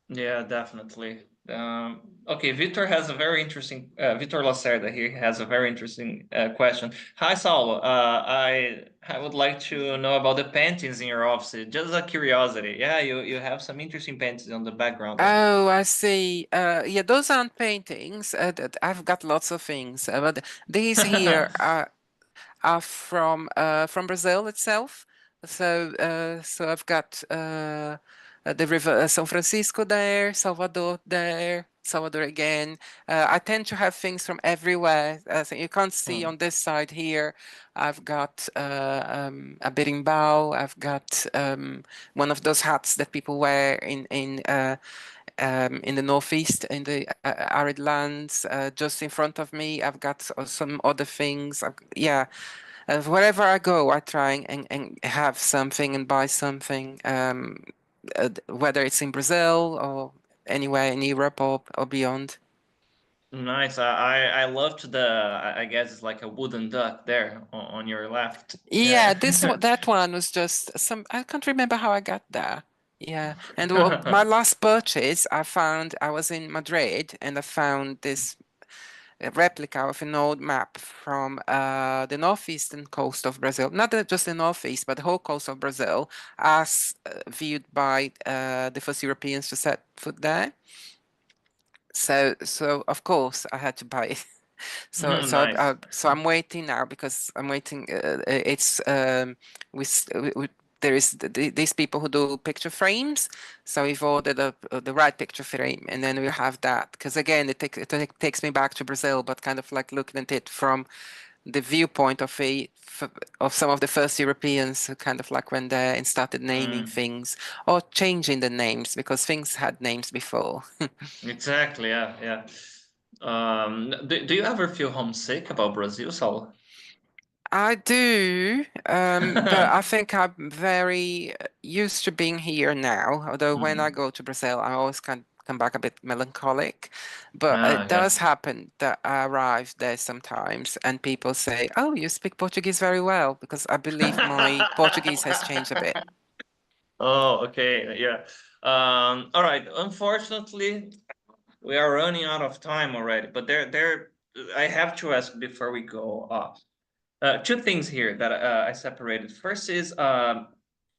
Yeah, definitely. Okay, Victor has a very interesting, Victor Lacerda here has a very interesting question. Hi, Saulo. I would like to know about the paintings in your office. Just a curiosity. Yeah, you have some interesting paintings on the background there. Oh, I see. Yeah, those aren't paintings. I've got lots of things, but these here are from Brazil itself. So I've got the river São Francisco there, Salvador there, Salvador again. I tend to have things from everywhere. So you can't see on this side here. I've got a berimbau. I've got one of those hats that people wear in the northeast, in the arid lands. Just in front of me, I've got some other things. Yeah. Wherever I go, I try and have something and buy something, whether it's in Brazil or anywhere in Europe or beyond. Nice. I loved I guess it's like a wooden duck there on your left. Yeah, Yeah. that one was just I can't remember how I got there. Yeah, and my last purchase, I was in Madrid and I found this a replica of an old map from the northeastern coast of Brazil, not just the northeast, but the whole coast of Brazil, as viewed by the first Europeans to set foot there. So of course I had to buy it. Nice. So I'm waiting now because I'm waiting. It's there is these people who do picture frames. So we've ordered the right picture frame, and then we have that. Because again, it takes me back to Brazil, but kind of like looking at it from the viewpoint of some of the first Europeans who kind of like went there and started naming things or changing the names because things had names before. Exactly. Yeah. Yeah. Do you ever feel homesick about Brazil, Saulo? I do, but I think I'm very used to being here now. Although when I go to Brazil, I always come back a bit melancholic. But it Yeah. does happen that I arrive there sometimes and people say, "Oh, you speak Portuguese very well," because I believe my Portuguese has changed a bit. Oh, okay. Yeah. All right. Unfortunately, we are running out of time already, but I have to ask before we go off. Two things here that I separated. First is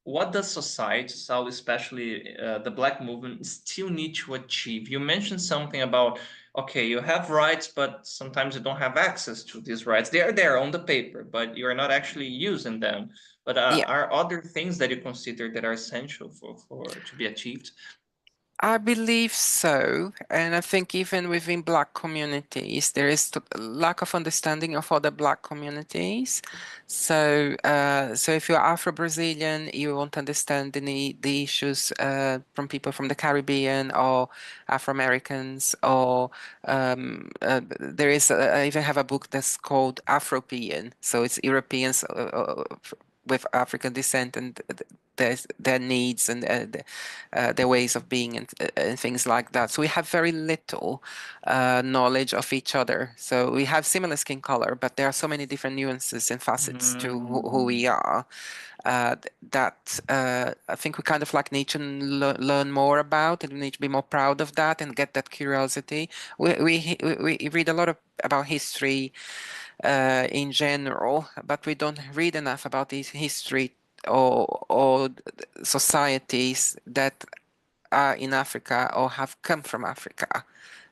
what does society, so especially the Black movement, still need to achieve? You mentioned something about, okay, you have rights, but sometimes you don't have access to these rights. They are there on the paper, but you are not actually using them. But Yeah. are other things that you consider that are essential for to be achieved? I believe so, and I think even within Black communities, there is lack of understanding of other Black communities. So if you're Afro-Brazilian, you won't understand the issues from people from the Caribbean or Afro-Americans, or there is. I even have a book that's called Afropean, so it's Europeans with African descent and their needs and their ways of being and things like that. So we have very little knowledge of each other. So we have similar skin color, but there are so many different nuances and facets to who we are. That I think we kind of like need to learn more about, and we need to be more proud of that and get that curiosity. We read a lot about history in general, but we don't read enough about this history or societies that are in Africa or have come from Africa.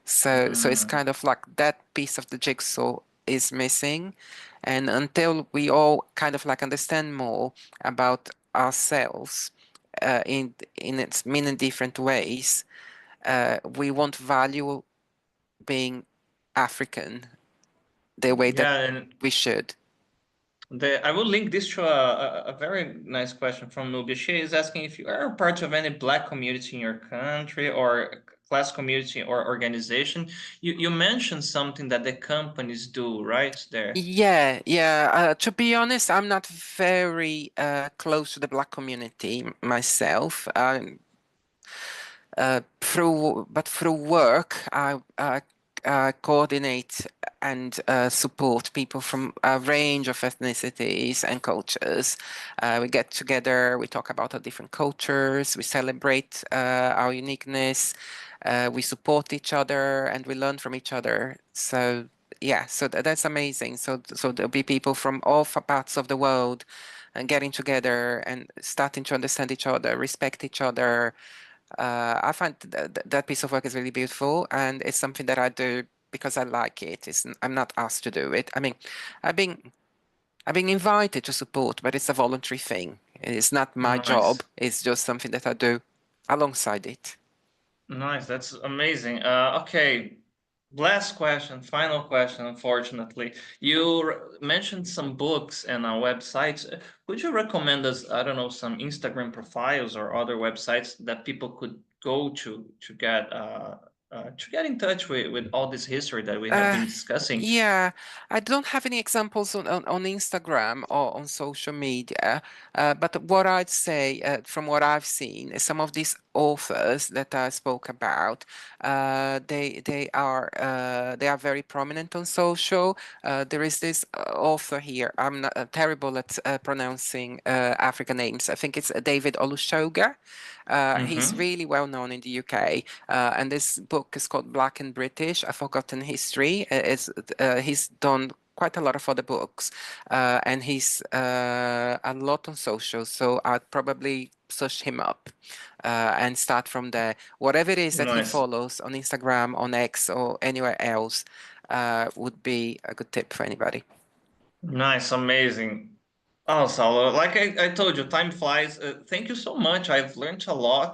So it's kind of like that piece of the jigsaw is missing. And until we all kind of like understand more about ourselves in its many different ways, we won't value being African the way that Yeah, and we should. I will link this to a very nice question from Nubia. She is asking if you are part of any Black community in your country or class community or organization. You mentioned something that the companies do, right there. Yeah. To be honest, I'm not very close to the Black community myself. Through work, I coordinate and support people from a range of ethnicities and cultures. We get together, we talk about our different cultures, we celebrate our uniqueness, we support each other, and we learn from each other. So yeah, so that's amazing. So there'll be people from all parts of the world and getting together and starting to understand each other, respect each other. I find that piece of work is really beautiful, and it's something that I do because I like it. I'm not asked to do it. I mean, I've been I've been invited to support, but it's a voluntary thing. It's not my job. Nice. It's just something that I do alongside it. Nice, that's amazing. Okay, last question, final question, unfortunately. You mentioned some books and websites. Could you recommend us, I don't know, some Instagram profiles or other websites that people could go to get in touch with all this history that we have Uh, been discussing? yeah, I don't have any examples on Instagram or on social media, but what I'd say from what I've seen is some of these authors that I spoke about, they are very prominent on social. There is this author here. I'm not, terrible at pronouncing African names. I think it's David Olusoga. He's Mm-hmm. really well known in the UK, and this book book is called Black and British, A Forgotten History. He's done quite a lot of other books, and he's a lot on social, so I'd probably search him up and start from there. Whatever it is that he Nice. follows on Instagram, on X, or anywhere else would be a good tip for anybody. Nice, amazing. Oh, Saulo, like I told you, time flies. Thank you so much. I've learned a lot.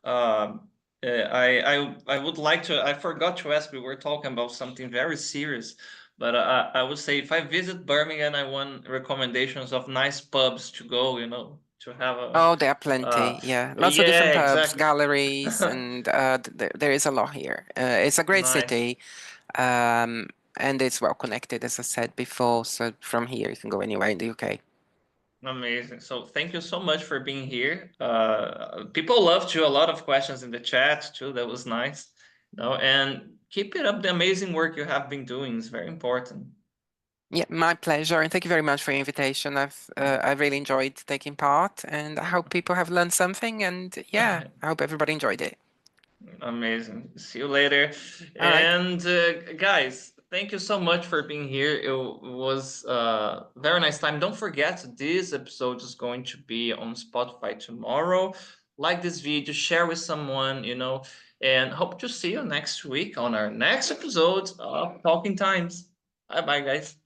I would like to. I forgot to ask. We were talking about something very serious, but I would say if I visit Birmingham, I want recommendations of nice pubs to go. You know, to have a. Oh, there are plenty. Yeah, lots of different Yeah, pubs, exactly. galleries, and there is a lot here. It's a great Nice. city, and it's well connected, as I said before. So from here, you can go anywhere in the UK. Amazing. So thank you so much for being here. People loved you. A lot of questions in the chat too. That was nice. No, and keep it up. The amazing work you have been doing is very important. Yeah, my pleasure, and thank you very much for your invitation. I really enjoyed taking part, and I hope people have learned something. And yeah, I hope everybody enjoyed it. Amazing. See you later. All right. And guys, thank you so much for being here. It was a very nice time. Don't forget, this episode is going to be on Spotify tomorrow. Like this video, share with someone, you know, and hope to see you next week on our next episode of Talking Times. Bye bye, guys.